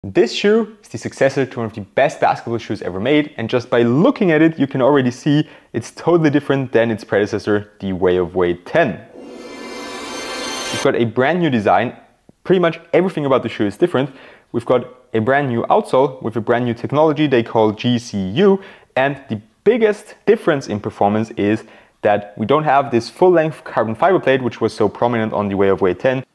This shoe is the successor to one of the best basketball shoes ever made, and just by looking at it you can already see it's totally different than its predecessor, the Way of Wade 10. We've got a brand new design, pretty much everything about the shoe is different. We've got a brand new outsole with a brand new technology they call GCU, and the biggest difference in performance is that we don't have this full-length carbon fiber plate which was so prominent on the Way of Wade 10.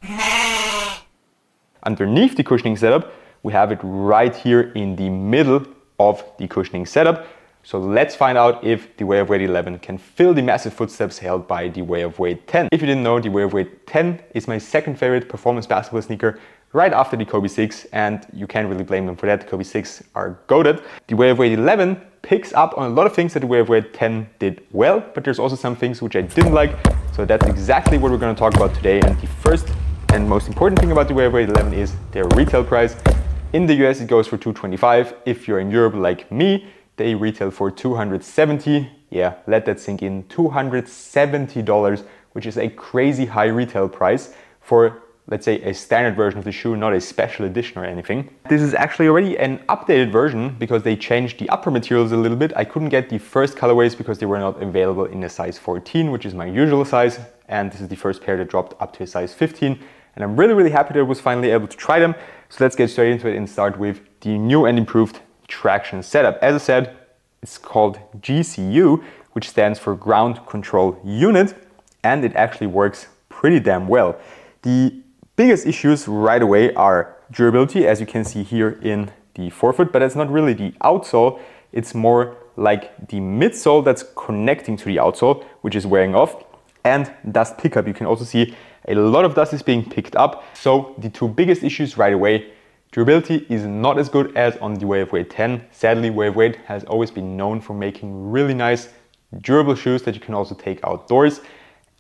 Underneath the cushioning setup we have it right here in the middle of the cushioning setup. So let's find out if the Way of Wade 11 can fill the massive footsteps held by the Way of Wade 10. If you didn't know, the Way of Wade 10 is my second favorite performance basketball sneaker right after the Kobe 6, and you can't really blame them for that. The Kobe 6 are goated. The Way of Wade 11 picks up on a lot of things that the Way of Wade 10 did well, but there's also some things which I didn't like. So that's exactly what we're going to talk about today. And the first and most important thing about the Way of Wade 11 is their retail price. In the US it goes for $225. If you're in Europe like me, they retail for $270. Yeah, let that sink in. $270, which is a crazy high retail price for, let's say, a standard version of the shoe, not a special edition or anything. This is actually already an updated version because they changed the upper materials a little bit. I couldn't get the first colorways because they were not available in a size 14, which is my usual size. And this is the first pair that dropped up to a size 15. And I'm really happy that I was finally able to try them. So let's get straight into it and start with the new and improved traction setup. As I said, it's called GCU, which stands for Ground Control Unit, and it actually works pretty damn well. The biggest issues right away are durability, as you can see here in the forefoot, but it's not really the outsole, it's more like the midsole that's connecting to the outsole, which is wearing off, and dust pickup. You can also see a lot of dust is being picked up. So the two biggest issues right away: durability is not as good as on the Way of Wade 10. Sadly, Way of Wade has always been known for making really nice, durable shoes that you can also take outdoors.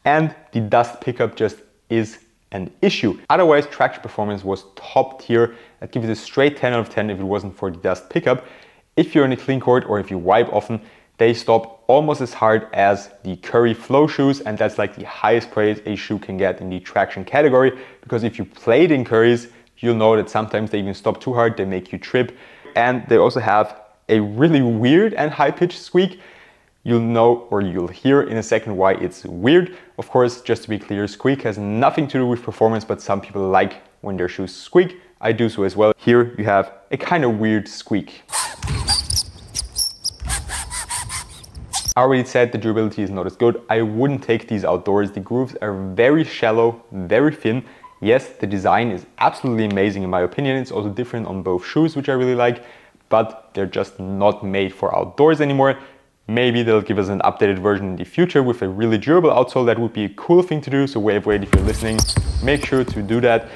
And the dust pickup just is an issue. Otherwise, traction performance was top tier. I'd give it a straight 10 out of 10 if it wasn't for the dust pickup. If you're in a clean court or if you wipe often, they stop almost as hard as the Curry Flow shoes, and that's like the highest praise a shoe can get in the traction category, because if you played in Currys, you'll know that sometimes they even stop too hard, they make you trip. And they also have a really weird and high-pitched squeak. You'll know, or you'll hear in a second why it's weird. Of course, just to be clear, squeak has nothing to do with performance, but some people like when their shoes squeak. I do so as well. Here you have a kind of weird squeak. I already said the durability is not as good. I wouldn't take these outdoors. The grooves are very shallow, very thin. Yes, the design is absolutely amazing in my opinion. It's also different on both shoes, which I really like, but they're just not made for outdoors anymore. Maybe they'll give us an updated version in the future with a really durable outsole. That would be a cool thing to do. So Way of Wade, if you're listening, make sure to do that.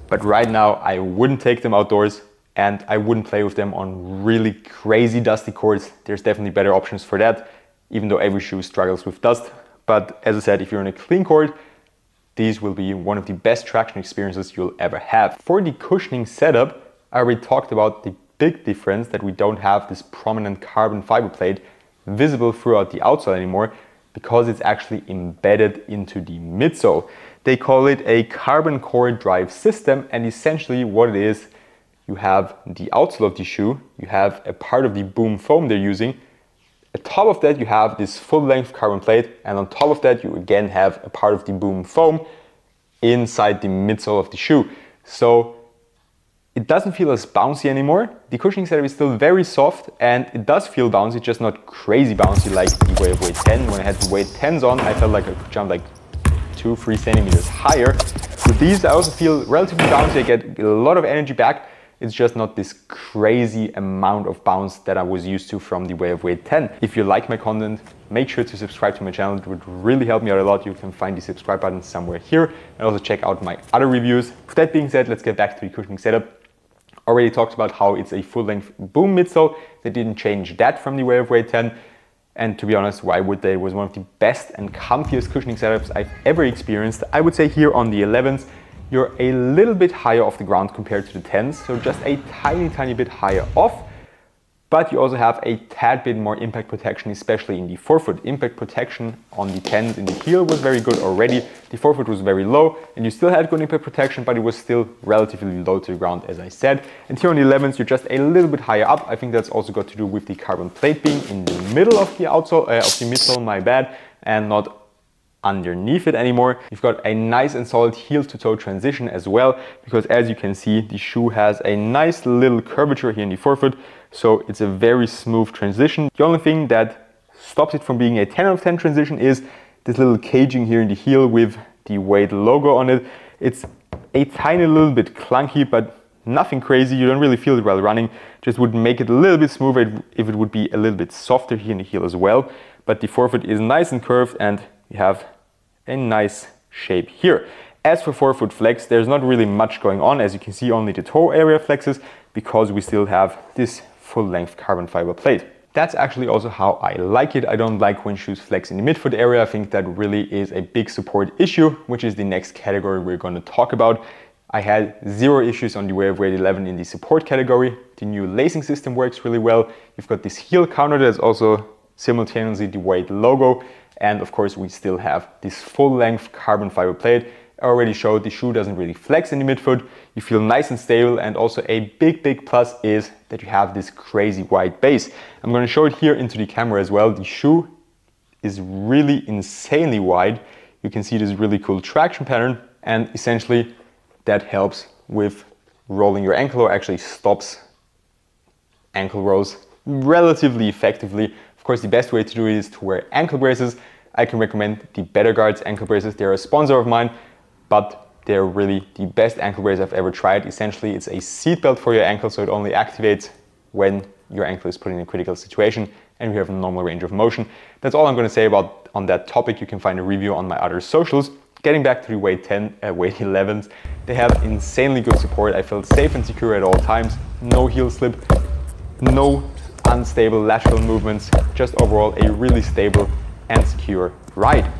But right now I wouldn't take them outdoors, and I wouldn't play with them on really crazy dusty courts. There's definitely better options for that, even though every shoe struggles with dust. But as I said, if you're in a clean court, these will be one of the best traction experiences you'll ever have. For the cushioning setup, I already talked about the big difference that we don't have this prominent carbon fiber plate visible throughout the outsole anymore, because it's actually embedded into the midsole. They call it a carbon core drive system, and essentially what it is, you have the outsole of the shoe, you have a part of the boom foam they're using. On top of that you have this full-length carbon plate, and on top of that you again have a part of the boom foam inside the midsole of the shoe. So it doesn't feel as bouncy anymore. The cushioning setup is still very soft, and it does feel bouncy, just not crazy bouncy like the Way of Wade 10. When I had the Wade 10s on, I felt like I could jump like 2-3 centimeters higher. With these I also feel relatively bouncy, I get a lot of energy back. It's just not this crazy amount of bounce that I was used to from the Way of Wade 10. If you like my content, make sure to subscribe to my channel. It would really help me out a lot. You can find the subscribe button somewhere here, and also check out my other reviews. With that being said, let's get back to the cushioning setup. Already talked about how it's a full-length boom midsole. They didn't change that from the Way of Wade 10. And to be honest, why would they? It was one of the best and comfiest cushioning setups I've ever experienced. I would say here on the 11s, you're a little bit higher off the ground compared to the 10s, so just a tiny bit higher off. but you also have a tad bit more impact protection, especially in the forefoot. Impact protection on the tens in the heel was very good already. The forefoot was very low and you still had good impact protection, but it was still relatively low to the ground, as I said. And here on the 11s, you're just a little bit higher up. I think that's also got to do with the carbon plate being in the middle of the outsole, of the midsole, my bad, and not underneath it anymore. You've got a nice and solid heel to toe transition as well, because as you can see, the shoe has a nice little curvature here in the forefoot. So it's a very smooth transition. The only thing that stops it from being a 10 out of 10 transition is this little caging here in the heel with the Wade logo on it. It's a tiny little bit clunky, but nothing crazy. You don't really feel it while running. Just would make it a little bit smoother if it would be a little bit softer here in the heel as well. But the forefoot is nice and curved and you have a nice shape here. As for forefoot flex, there's not really much going on. As you can see, only the toe area flexes because we still have this full-length carbon fiber plate. That's actually also how I like it. I don't like when shoes flex in the midfoot area. I think that really is a big support issue, which is the next category we're going to talk about. I had zero issues on the Way of Weight 11 in the support category. The new lacing system works really well. You've got this heel counter that's also simultaneously the Wade logo. And of course, we still have this full-length carbon fiber plate. I already showed the shoe doesn't really flex in the midfoot. You feel nice and stable, and also a big plus is that you have this crazy wide base. I'm going to show it here into the camera as well. The shoe is really insanely wide. You can see this really cool traction pattern, and essentially that helps with rolling your ankle, or actually stops ankle rolls relatively effectively. Of course, the best way to do it is to wear ankle braces. I can recommend the Better Guards ankle braces. They're a sponsor of mine, but they're really the best ankle brace I've ever tried. Essentially, it's a seat belt for your ankle, so it only activates when your ankle is put in a critical situation and you have a normal range of motion. That's all I'm going to say about on that topic. You can find a review on my other socials. Getting back to the Weight 11s, they have insanely good support. I felt safe and secure at all times. No heel slip, no unstable lateral movements, just overall a really stable and secure ride.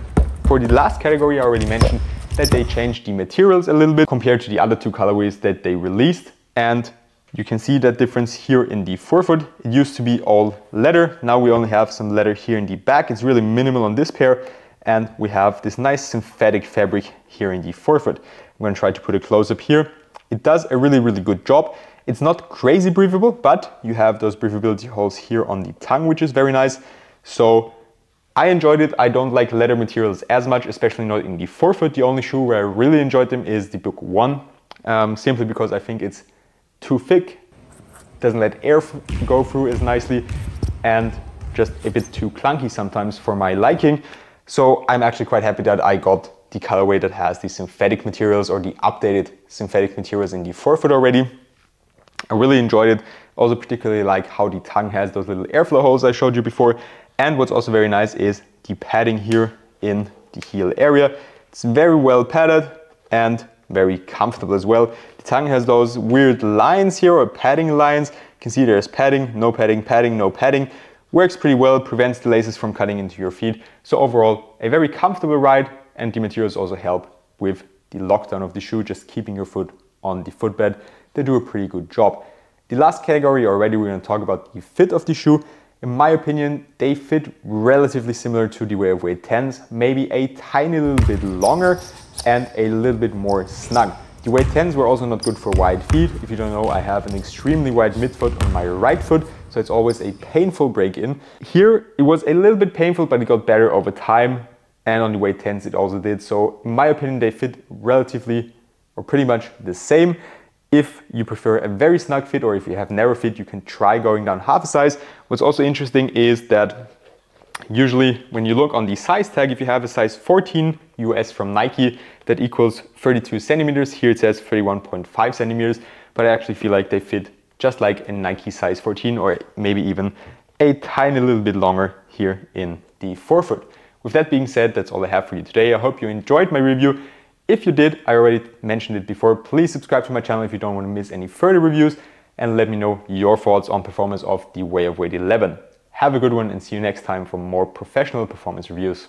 For the last category, I already mentioned that they changed the materials a little bit compared to the other two colorways that they released. And you can see that difference here in the forefoot. It used to be all leather. Now we only have some leather here in the back. It's really minimal on this pair. And we have this nice synthetic fabric here in the forefoot. I'm going to try to put a close up here. It does a really good job. It's not crazy breathable, but you have those breathability holes here on the tongue, which is very nice. So I enjoyed it. I don't like leather materials as much, especially not in the forefoot. The only shoe where I really enjoyed them is the Book 1, simply because I think it's too thick, doesn't let air go through as nicely, and just a bit too clunky sometimes for my liking. So I'm actually quite happy that I got the colorway that has the synthetic materials, or the updated synthetic materials in the forefoot already. I really enjoyed it. Also particularly like how the tongue has those little airflow holes I showed you before. And what's also very nice is the padding here in the heel area. It's very well padded and very comfortable as well. The tongue has those weird lines here, or padding lines. You can see there's padding, no padding, padding, no padding. Works pretty well, prevents the laces from cutting into your feet. So overall, a very comfortable ride, and the materials also help with the lockdown of the shoe, just keeping your foot on the footbed. They do a pretty good job. The last category already, we're going to talk about the fit of the shoe. In my opinion, they fit relatively similar to the Way of Weight 10s, maybe a tiny little bit longer and a little bit more snug. The Weight 10s were also not good for wide feet. If you don't know, I have an extremely wide midfoot on my right foot, so it's always a painful break-in. Here, it was a little bit painful, but it got better over time, and on the Weight 10s it also did. So in my opinion, they fit relatively or pretty much the same. If you prefer a very snug fit, or if you have narrow fit, you can try going down half a size. What's also interesting is that usually when you look on the size tag, if you have a size 14 US from Nike, that equals 32 centimeters. Here it says 31.5 centimeters, but I actually feel like they fit just like a Nike size 14, or maybe even a tiny little bit longer here in the forefoot. With that being said, that's all I have for you today. I hope you enjoyed my review. If you did, I already mentioned it before, please subscribe to my channel if you don't want to miss any further reviews, and let me know your thoughts on performance of the Way of Weight 11. Have a good one, and see you next time for more professional performance reviews.